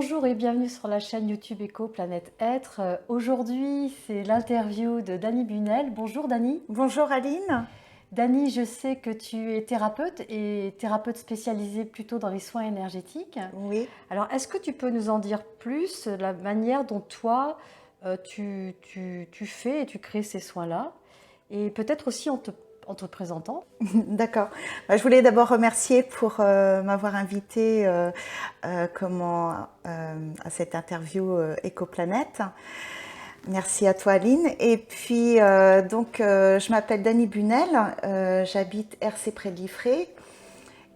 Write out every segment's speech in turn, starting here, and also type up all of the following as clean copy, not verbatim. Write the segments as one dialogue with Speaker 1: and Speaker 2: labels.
Speaker 1: Bonjour et bienvenue sur la chaîne YouTube Éco Planète Être. Aujourd'hui, c'est l'interview de Dany Bunel. Bonjour Dany.
Speaker 2: Bonjour Aline.
Speaker 1: Dany, je sais que tu es thérapeute et thérapeute spécialisée plutôt dans les soins énergétiques.
Speaker 2: Oui.
Speaker 1: Alors, est-ce que tu peux nous en dire plus, la manière dont toi, tu fais et tu crées ces soins-là? Et peut-être aussi en te présentant.
Speaker 2: D'accord. Je voulais d'abord remercier pour m'avoir invité à cette interview Écoplanète. Merci à toi Aline. Et puis je m'appelle Dany Bunel, j'habite RC près de Liffré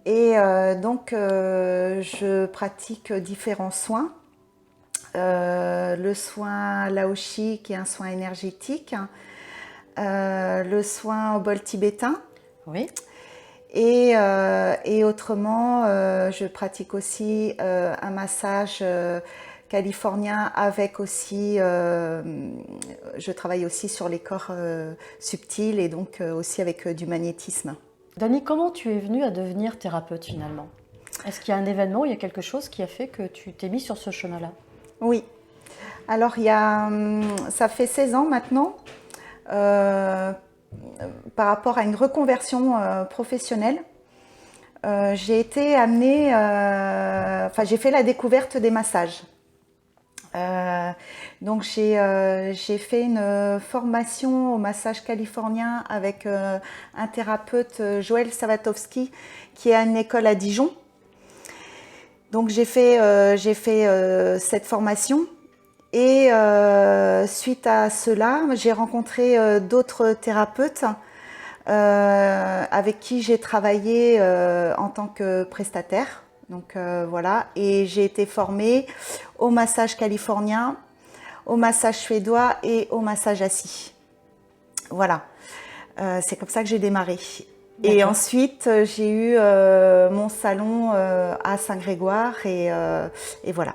Speaker 2: et je pratique différents soins. Le soin Laoshi qui est un soin énergétique, le soin au bol tibétain.
Speaker 1: Oui.
Speaker 2: Et autrement, je pratique aussi un massage californien avec aussi, je travaille aussi sur les corps subtils et donc aussi avec du magnétisme.
Speaker 1: Dany, comment tu es venue à devenir thérapeute finalement? Est-ce qu'il y a un événement, il y a quelque chose qui a fait que tu t'es mis sur ce chemin-là?
Speaker 2: Oui. Alors, ça fait 16 ans maintenant. Par rapport à une reconversion professionnelle, j'ai été amenée, j'ai fait la découverte des massages. Donc j'ai fait une formation au massage californien avec un thérapeute, Joël Savatowski, qui est à une école à Dijon. Donc j'ai fait cette formation. Et suite à cela, j'ai rencontré d'autres thérapeutes avec qui j'ai travaillé en tant que prestataire. Donc voilà, et j'ai été formée au massage californien, au massage suédois et au massage assis. Voilà, c'est comme ça que j'ai démarré. Et ensuite, j'ai eu mon salon à Saint-Grégoire et voilà.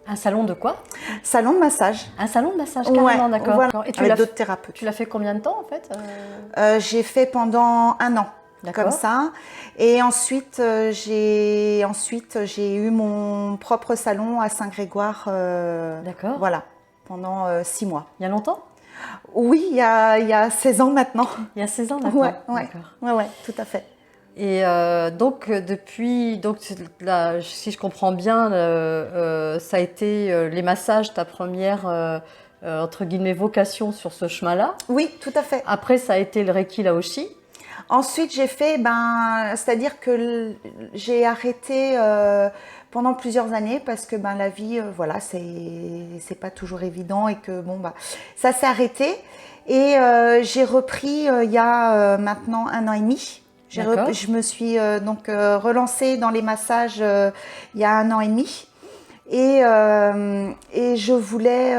Speaker 1: Un salon de quoi?
Speaker 2: Salon de massage.
Speaker 1: Un salon de massage, carrément,
Speaker 2: ouais,
Speaker 1: d'accord.
Speaker 2: Voilà.
Speaker 1: Et tu
Speaker 2: avec d'autres thérapeutes.
Speaker 1: Tu l'as fait combien de temps en fait?
Speaker 2: J'ai fait pendant 1 an, comme ça. Et ensuite, j'ai eu mon propre salon à Saint-Grégoire.
Speaker 1: D'accord.
Speaker 2: Voilà, pendant 6 mois.
Speaker 1: Il y a longtemps?
Speaker 2: Oui, il y a 16 ans maintenant.
Speaker 1: Il y a 16 ans maintenant.
Speaker 2: Ouais, tout à fait.
Speaker 1: Et donc depuis, là, si je comprends bien, ça a été les massages ta première entre guillemets vocation sur ce chemin-là.
Speaker 2: Oui, tout à fait.
Speaker 1: Après, ça a été le Reiki Laoshi.
Speaker 2: Ensuite, j'ai fait, c'est-à-dire que j'ai arrêté pendant plusieurs années parce que la vie, voilà, c'est pas toujours évident et que ça s'est arrêté. Et j'ai repris il y a maintenant 1 an et demi. Je me suis relancée dans les massages il y a 1 an et demi et je voulais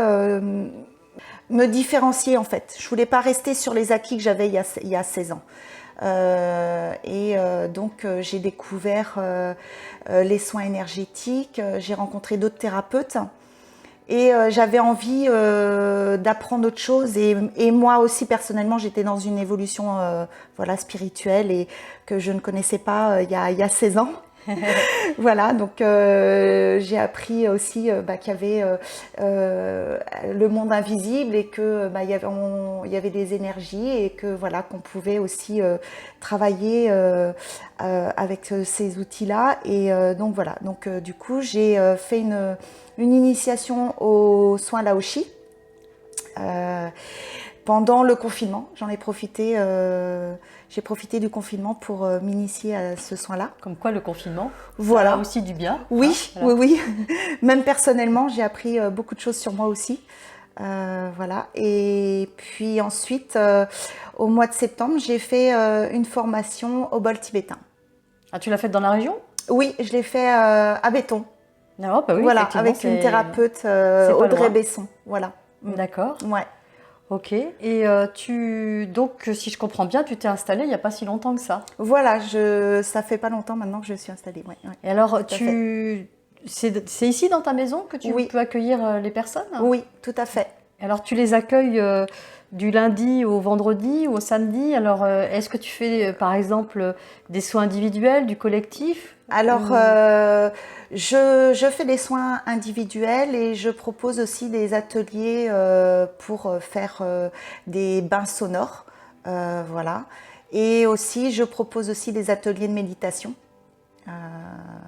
Speaker 2: me différencier en fait. Je voulais pas rester sur les acquis que j'avais il y a 16 ans. J'ai découvert les soins énergétiques, j'ai rencontré d'autres thérapeutes. Et j'avais envie d'apprendre autre chose et moi aussi personnellement j'étais dans une évolution spirituelle et que je ne connaissais pas il y a 16 ans. Voilà, donc j'ai appris aussi qu'il y avait le monde invisible et que il y avait des énergies et que voilà qu'on pouvait aussi travailler avec ces outils-là. Et donc voilà, du coup j'ai fait une initiation aux soins Laoshi pendant le confinement. J'en ai profité. J'ai profité du confinement pour m'initier à ce soin-là.
Speaker 1: Comme quoi le confinement,
Speaker 2: voilà.
Speaker 1: Ça a aussi du bien.
Speaker 2: Oui, voilà. Oui. Même personnellement, j'ai appris beaucoup de choses sur moi aussi. Voilà. Et puis ensuite, au mois de septembre, j'ai fait une formation au bol tibétain.
Speaker 1: Ah, tu l'as faite dans la région?
Speaker 2: Oui, je l'ai fait à Béton.
Speaker 1: Ah, bah oui,
Speaker 2: voilà, avec une thérapeute, Audrey Besson. Voilà.
Speaker 1: D'accord.
Speaker 2: Ouais.
Speaker 1: Ok. Et donc, si je comprends bien, tu t'es installée il n'y a pas si longtemps que ça.
Speaker 2: Voilà, ça fait pas longtemps maintenant que je suis installée. Ouais.
Speaker 1: Et alors, c'est ici dans ta maison que tu peux accueillir les personnes?
Speaker 2: Oui, tout à fait.
Speaker 1: Alors, tu les accueilles du lundi au vendredi ou au samedi. Alors, est-ce que tu fais, par exemple, des soins individuels, du collectif?
Speaker 2: Alors, je fais des soins individuels et je propose aussi des ateliers pour faire des bains sonores, voilà. Et aussi, je propose aussi des ateliers de méditation, euh,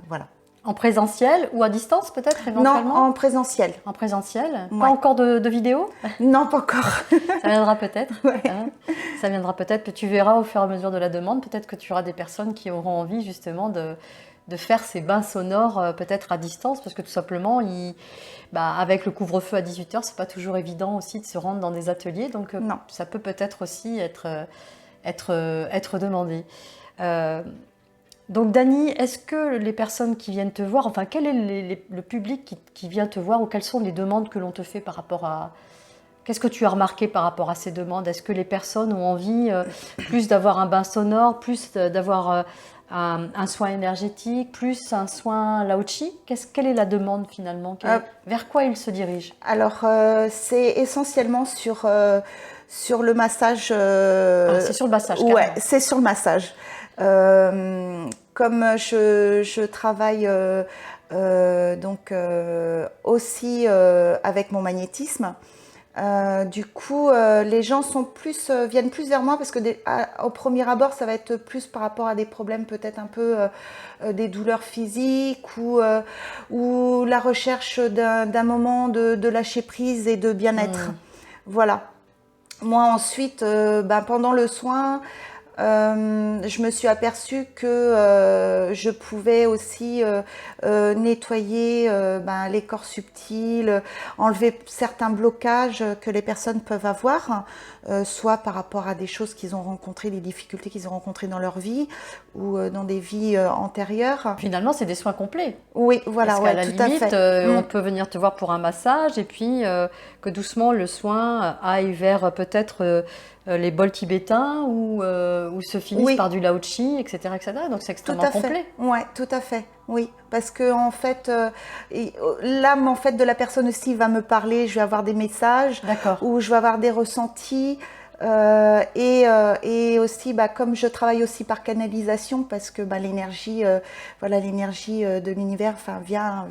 Speaker 2: voilà.
Speaker 1: En présentiel ou à distance peut-être
Speaker 2: Non,
Speaker 1: éventuellement?
Speaker 2: en présentiel.
Speaker 1: En présentiel?
Speaker 2: Ouais.
Speaker 1: Pas encore de vidéo?
Speaker 2: Non, pas encore.
Speaker 1: Ça viendra peut-être.
Speaker 2: Ouais.
Speaker 1: Hein. Ça viendra peut-être. Tu verras au fur et à mesure de la demande. Peut-être que tu auras des personnes qui auront envie justement de faire ces bains sonores peut-être à distance parce que tout simplement, avec le couvre-feu à 18h, c'est pas toujours évident aussi de se rendre dans des ateliers. Donc
Speaker 2: Non.
Speaker 1: ça peut peut-être aussi être demandé. Euh, Donc Dani, est-ce que les personnes qui viennent te voir, enfin quel est le public qui vient te voir ou quelles sont les demandes que l'on te fait par rapport à... Qu'est-ce que tu as remarqué par rapport à ces demandes? Est-ce que les personnes ont envie plus d'avoir un bain sonore, plus d'avoir un soin énergétique, plus un soin Lao-Chi? Quelle est la demande finalement? Vers quoi ils se dirigent?
Speaker 2: Alors, c'est essentiellement sur le massage.
Speaker 1: C'est sur le massage,
Speaker 2: Ouais,
Speaker 1: carrément.
Speaker 2: c'est sur le massage. Comme je travaille donc aussi avec mon magnétisme, du coup, les gens viennent plus vers moi parce que au premier abord, ça va être plus par rapport à des problèmes peut-être un peu des douleurs physiques ou la recherche d'un moment de lâcher prise et de bien-être. Voilà. Moi ensuite, pendant le soin, je me suis aperçue que je pouvais aussi nettoyer les corps subtils, enlever certains blocages que les personnes peuvent avoir, soit par rapport à des choses qu'ils ont rencontrées, des difficultés qu'ils ont rencontrées dans leur vie ou dans des vies antérieures.
Speaker 1: Finalement, c'est des soins complets.
Speaker 2: Oui, voilà,
Speaker 1: Parce qu'à
Speaker 2: ouais,
Speaker 1: la
Speaker 2: tout à
Speaker 1: limite,
Speaker 2: fait.
Speaker 1: on peut venir te voir pour un massage et puis que doucement le soin aille vers peut-être les bols tibétains ou se finisse
Speaker 2: Oui.
Speaker 1: par du Lao-Chi, etc., etc. Donc c'est
Speaker 2: Tout
Speaker 1: extrêmement
Speaker 2: à fait.
Speaker 1: complet.
Speaker 2: Ouais, tout à fait. Oui, parce que en fait, l'âme en fait de la personne aussi va me parler. Je vais avoir des messages,
Speaker 1: D'accord.
Speaker 2: ou je vais avoir des ressentis. Et aussi, comme je travaille aussi par canalisation, parce que l'énergie, l'énergie de l'univers, vient,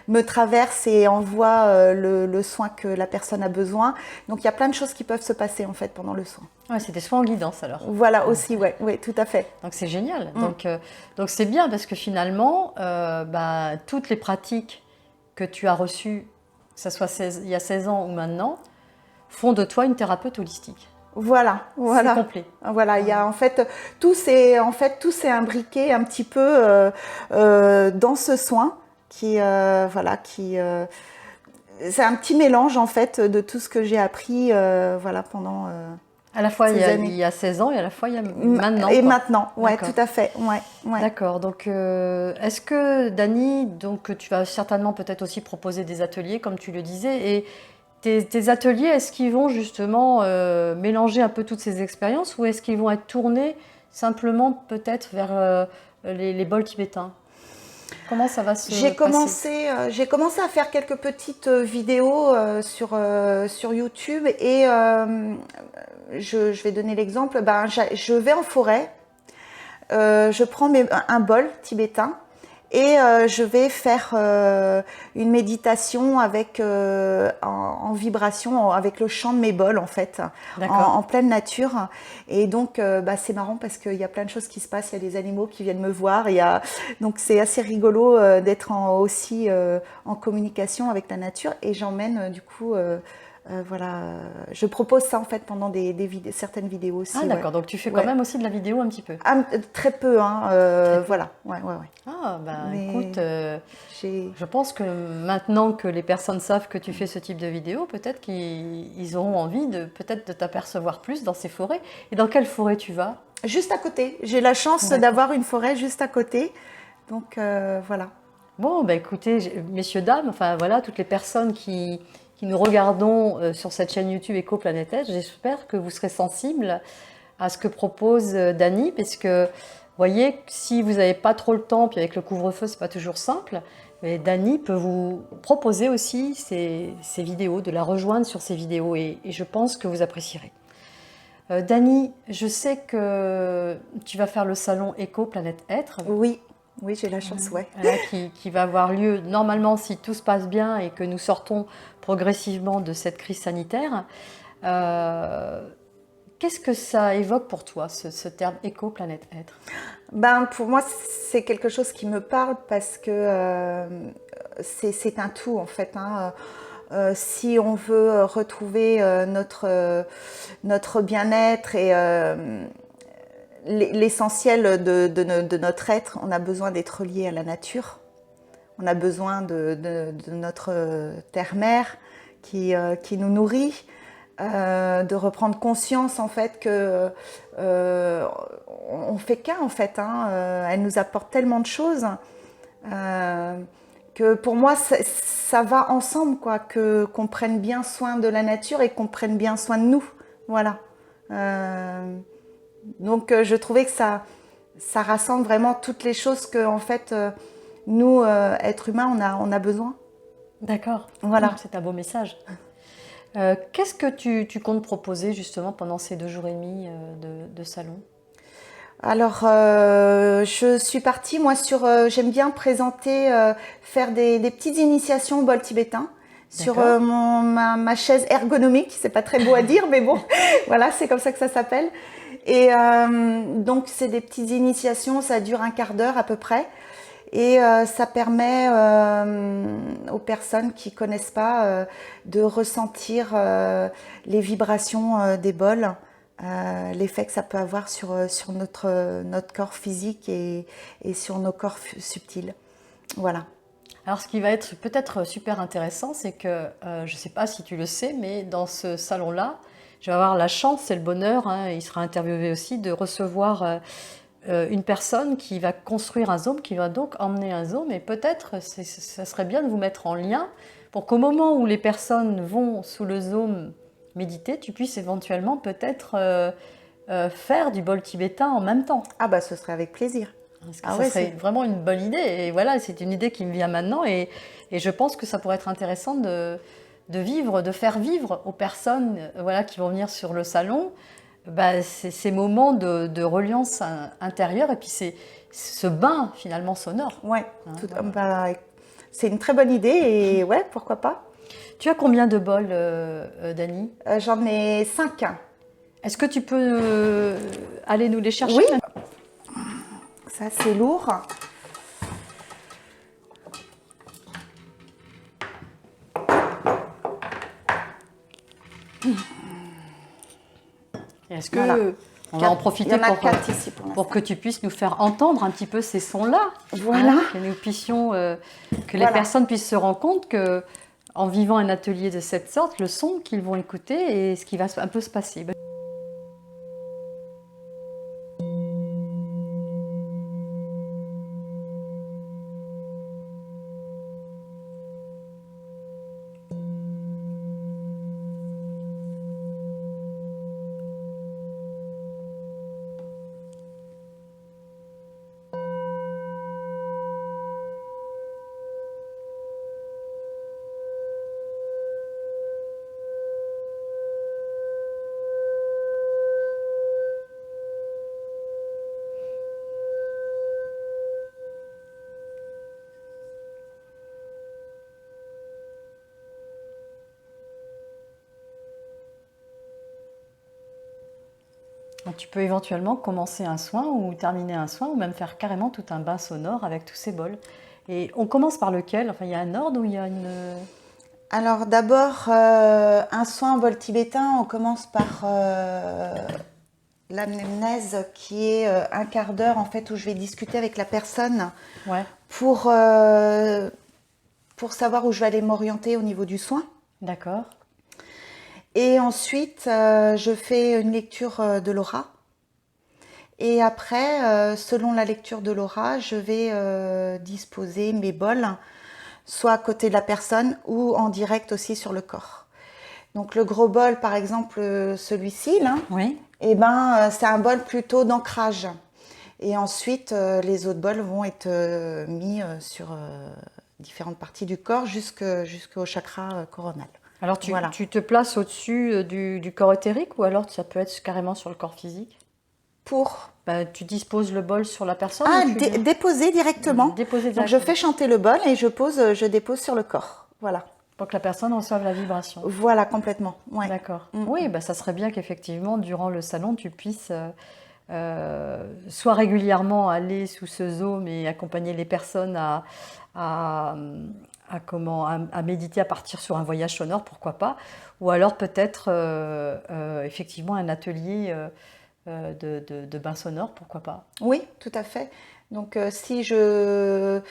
Speaker 2: me traverse et envoie le soin que la personne a besoin. Donc il y a plein de choses qui peuvent se passer en fait pendant le soin.
Speaker 1: Ouais, c'est des soins en guidance alors.
Speaker 2: Voilà aussi, ouais, tout à fait.
Speaker 1: Donc c'est génial. Donc c'est bien parce que finalement, toutes les pratiques que tu as reçues, que ce soit il y a 16 ans ou maintenant, font de toi une thérapeute holistique.
Speaker 2: Voilà.
Speaker 1: C'est complet.
Speaker 2: Voilà, il y a en fait tout s'est imbriqué un petit peu dans ce soin qui c'est un petit mélange en fait de tout ce que j'ai appris pendant
Speaker 1: à la fois il y a 16 ans et à la fois il y a maintenant.
Speaker 2: Et maintenant, ouais, tout à fait. Ouais.
Speaker 1: D'accord. Donc, est-ce que, Dani, donc, tu vas certainement peut-être aussi proposer des ateliers, comme tu le disais, et tes ateliers, est-ce qu'ils vont justement mélanger un peu toutes ces expériences ou est-ce qu'ils vont être tournés simplement peut-être vers les bols tibétains? Comment ça va se passer?
Speaker 2: J'ai commencé à faire quelques petites vidéos sur YouTube et je vais donner l'exemple. Je vais en forêt, je prends un bol tibétain et je vais faire une méditation avec en vibration avec le chant de mes bols en fait, en pleine nature. Et donc c'est marrant parce qu'il y a plein de choses qui se passent. Il y a des animaux qui viennent me voir. Donc c'est assez rigolo d'être aussi en communication avec la nature. Et j'emmène du coup je propose ça en fait pendant certaines vidéos aussi.
Speaker 1: Ah d'accord, donc tu fais quand même aussi de la vidéo un petit peu.
Speaker 2: Très peu, hein. Très peu. Voilà. Ouais.
Speaker 1: Ah écoute, je pense que maintenant que les personnes savent que tu fais ce type de vidéo, peut-être qu'ils auront envie de t'apercevoir plus dans ces forêts. Et dans quelle forêt tu vas?
Speaker 2: Juste à côté. J'ai la chance d'avoir une forêt juste à côté. Donc voilà.
Speaker 1: Bon, écoutez, messieurs, dames, enfin voilà, toutes les personnes qui nous regardons sur cette chaîne YouTube Éco-Planète, j'espère que vous serez sensibles à ce que propose Dani, parce que, vous voyez, si vous n'avez pas trop le temps, puis avec le couvre-feu, c'est pas toujours simple, mais Dani peut vous proposer aussi ces vidéos, de la rejoindre sur ces vidéos, et je pense que vous apprécierez. Dani, je sais que tu vas faire le salon Éco-Planète Être.
Speaker 2: Oui. Oui, j'ai la chance, ouais.
Speaker 1: Voilà, qui va avoir lieu normalement si tout se passe bien et que nous sortons progressivement de cette crise sanitaire. Euh, Qu'est-ce que ça évoque pour toi, ce terme éco-planète-être?
Speaker 2: Ben, pour moi, c'est quelque chose qui me parle parce que c'est un tout en fait, hein. Si on veut retrouver notre bien-être et l'essentiel de notre être, on a besoin d'être lié à la nature. On a besoin de notre terre-mère qui nous nourrit, de reprendre conscience en fait que on fait qu'un en fait, hein. Elle nous apporte tellement de choses que pour moi ça va ensemble quoi, qu'on prenne bien soin de la nature et qu'on prenne bien soin de nous, voilà. Donc je trouvais que ça rassemble vraiment toutes les choses que en fait nous êtres humains on a besoin.
Speaker 1: D'accord,
Speaker 2: Voilà.
Speaker 1: c'est un beau message. Qu'est-ce que tu comptes proposer justement pendant ces 2 jours et demi de salon?
Speaker 2: Alors, je suis partie, moi, j'aime bien présenter, faire des petites initiations au bol tibétain sur ma chaise ergonomique. C'est pas très beau à dire, mais bon, voilà, c'est comme ça que ça s'appelle. Et donc, c'est des petites initiations, ça dure un quart d'heure à peu près. Et ça permet aux personnes qui connaissent pas de ressentir les vibrations des bols. L'effet que ça peut avoir sur notre corps physique et sur nos corps subtils. Voilà.
Speaker 1: Alors, ce qui va être peut-être super intéressant, c'est que, je ne sais pas si tu le sais, mais dans ce salon-là, je vais avoir la chance et le bonheur, hein, il sera interviewé aussi, de recevoir une personne qui va construire un zoom, qui va donc emmener un zoom, et peut-être ça serait bien de vous mettre en lien pour qu'au moment où les personnes vont sous le zoom méditer, tu puisses éventuellement peut-être faire du bol tibétain en même temps.
Speaker 2: Ah bah ce serait avec plaisir.
Speaker 1: Parce que ça serait vraiment une bonne idée. Et voilà, c'est une idée qui me vient maintenant. Et je pense que ça pourrait être intéressant de vivre, de faire vivre aux personnes voilà, qui vont venir sur le salon ces moments de reliance intérieure et puis ce bain finalement sonore.
Speaker 2: Ouais,
Speaker 1: Voilà.
Speaker 2: bah, c'est une très bonne idée et ouais, pourquoi pas.
Speaker 1: Tu as combien de bols, Dani?
Speaker 2: J'en ai 5.
Speaker 1: Est-ce que tu peux aller nous les chercher?
Speaker 2: Oui. Ça, c'est lourd.
Speaker 1: Est-ce que on va en profiter pour que tu puisses nous faire entendre un petit peu ces sons-là,
Speaker 2: voilà,
Speaker 1: hein, que nous puissions, que les personnes puissent se rendre compte que, en vivant un atelier de cette sorte, le son qu'ils vont écouter et ce qui va un peu se passer. Donc, tu peux éventuellement commencer un soin ou terminer un soin ou même faire carrément tout un bain sonore avec tous ces bols. Et on commence par lequel? Enfin, il y a un ordre ou il y a une...
Speaker 2: Alors d'abord, un soin en bol tibétain, on commence par l'anamnèse qui est un quart d'heure en fait où je vais discuter avec la personne pour savoir où je vais aller m'orienter au niveau du soin.
Speaker 1: D'accord.
Speaker 2: Et ensuite, je fais une lecture de l'aura. Et après, selon la lecture de l'aura, je vais disposer mes bols, soit à côté de la personne ou en direct aussi sur le corps. Donc le gros bol, par exemple, celui-ci, là, eh ben, c'est un bol plutôt d'ancrage. Et ensuite, les autres bols vont être mis sur différentes parties du corps jusqu'au chakra coronal.
Speaker 1: Alors tu te places au-dessus du corps éthérique ou alors ça peut être carrément sur le corps physique?
Speaker 2: Pour
Speaker 1: Tu disposes le bol sur la personne ou
Speaker 2: déposer directement.
Speaker 1: Déposer
Speaker 2: Donc je fais chanter le bol et je dépose sur le corps. Voilà.
Speaker 1: Pour que la personne reçoive la vibration.
Speaker 2: Voilà, complètement. Ouais.
Speaker 1: D'accord. Oui, ça serait bien qu'effectivement, durant le salon, tu puisses soit régulièrement aller sous ce zoom et accompagner les personnes à méditer, à partir sur un voyage sonore, pourquoi pas, ou alors peut-être effectivement un atelier de bain sonore, pourquoi pas.
Speaker 2: Oui, tout à fait. Donc si je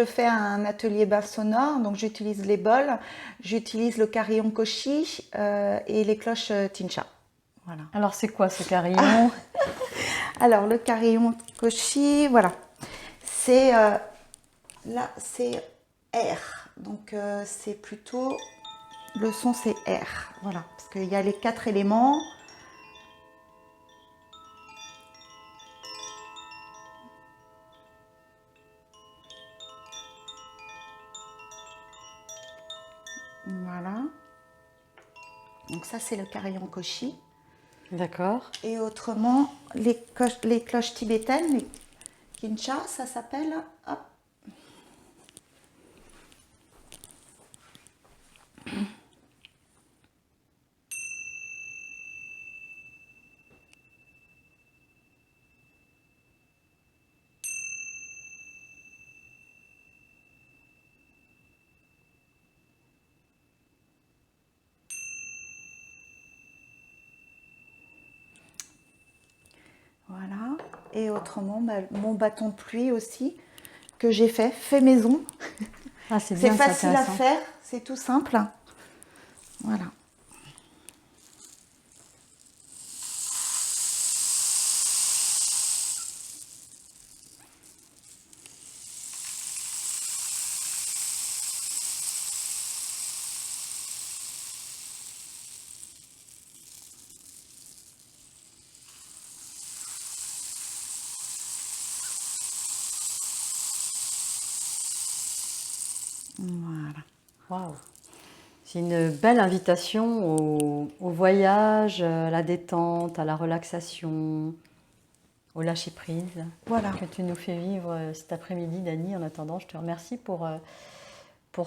Speaker 2: fais un atelier bain sonore, donc j'utilise les bols, j'utilise le carillon koshi et les cloches tincha. Voilà.
Speaker 1: Alors c'est quoi ce carillon?
Speaker 2: Alors le carillon koshi, voilà, c'est là c'est R, donc c'est plutôt le son c'est R, voilà, parce qu'il y a les 4 éléments. Voilà. Donc ça c'est le carillon koshi.
Speaker 1: D'accord.
Speaker 2: Et autrement, les cloches tibétaines, les kincha, ça s'appelle. Hop. Voilà. Et autrement, mon bâton de pluie aussi, que j'ai fait maison.
Speaker 1: Ah, c'est
Speaker 2: C'est
Speaker 1: bien,
Speaker 2: facile à faire, c'est tout simple. Voilà. Voilà.
Speaker 1: Waouh. C'est une belle invitation au voyage, à la détente, à la relaxation, au lâcher-prise.
Speaker 2: Voilà.
Speaker 1: Que tu nous fais vivre cet après-midi, Dani. En attendant, je te remercie pour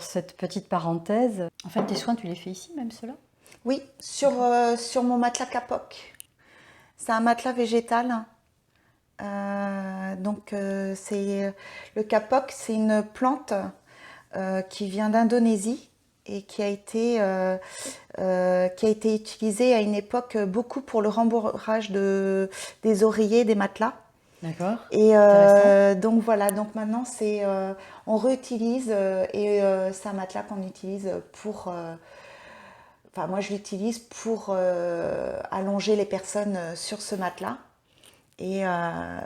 Speaker 1: cette petite parenthèse. En fait, tes soins, tu les fais ici, même ceux-là?
Speaker 2: Oui, sur mon matelas kapok. C'est un matelas végétal. Donc, le kapok, c'est une plante qui vient d'Indonésie et qui a été utilisée à une époque beaucoup pour le rembourrage des oreillers, des matelas.
Speaker 1: D'accord.
Speaker 2: Et donc voilà, donc maintenant on réutilise et c'est un matelas qu'on utilise pour. Enfin, moi je l'utilise pour allonger les personnes sur ce matelas et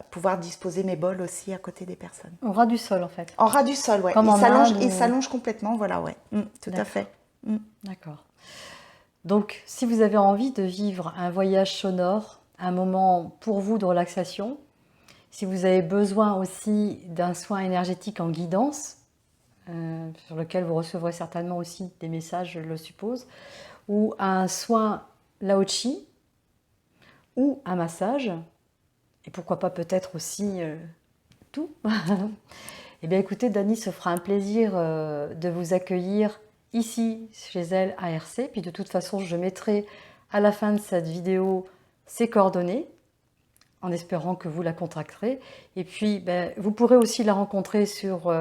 Speaker 2: pouvoir disposer mes bols aussi à côté des personnes.
Speaker 1: Au ras du sol, en fait.
Speaker 2: En ras du sol, ouais.
Speaker 1: Comme
Speaker 2: Il s'allonge complètement, voilà, ouais. Tout à fait.
Speaker 1: D'accord. Donc, si vous avez envie de vivre un voyage sonore, un moment pour vous de relaxation, si vous avez besoin aussi d'un soin énergétique en guidance, sur lequel vous recevrez certainement aussi des messages, je le suppose, ou un soin Lao-Chi, ou un massage, et pourquoi pas peut-être aussi tout. Eh bien écoutez, Dani se fera un plaisir de vous accueillir ici chez elle à RC. Puis de toute façon, je mettrai à la fin de cette vidéo ses coordonnées, en espérant que vous la contacterez. Et puis, vous pourrez aussi la rencontrer sur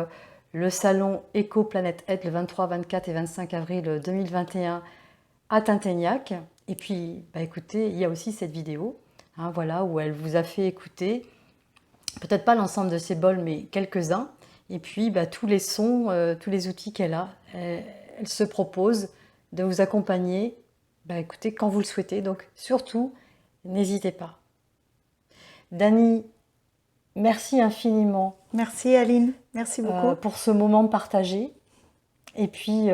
Speaker 1: le salon Éco-Planète Aide le 23, 24 et 25 avril 2021 à Tinténiac. Et puis, écoutez, il y a aussi cette vidéo, hein, voilà, où elle vous a fait écouter, peut-être pas l'ensemble de ses bols, mais quelques-uns. Et puis, tous les sons, tous les outils qu'elle a, elle se propose de vous accompagner, écoutez, quand vous le souhaitez. Donc, surtout, n'hésitez pas. Dani, merci infiniment.
Speaker 2: Merci Aline, merci beaucoup.
Speaker 1: Pour ce moment partagé. Et puis,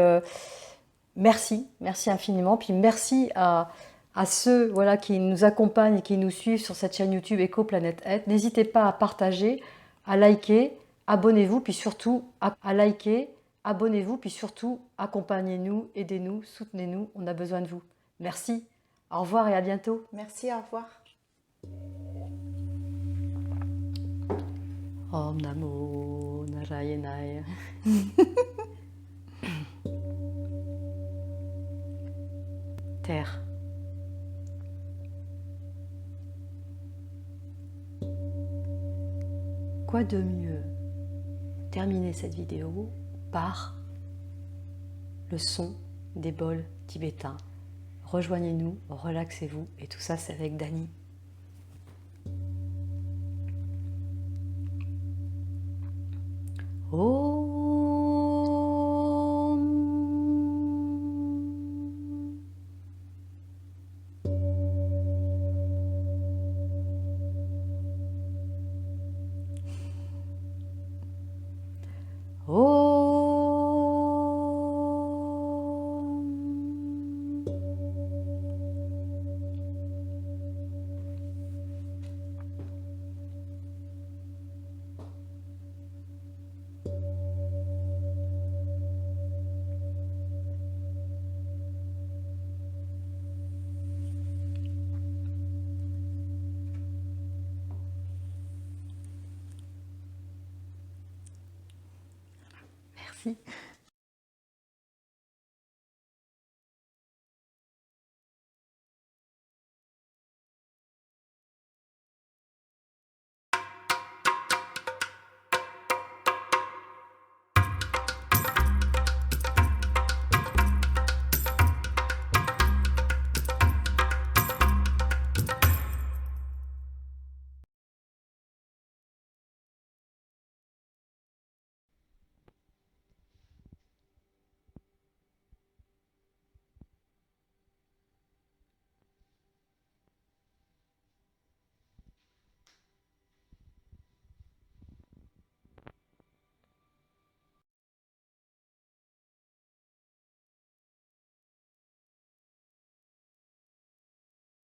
Speaker 1: merci infiniment. Puis merci à ceux qui nous accompagnent et qui nous suivent sur cette chaîne YouTube Éco-Planète Aide. N'hésitez pas à partager, à liker, abonnez-vous, puis surtout à liker, abonnez-vous, puis surtout accompagnez-nous, aidez-nous, soutenez-nous, on a besoin de vous. Merci, au revoir et à bientôt.
Speaker 2: Merci, au revoir.
Speaker 1: Om Namo Narayanaya. Terre. Quoi de mieux terminer cette vidéo par le son des bols tibétains. Rejoignez-nous, relaxez-vous, et tout ça c'est avec Dany. Merci.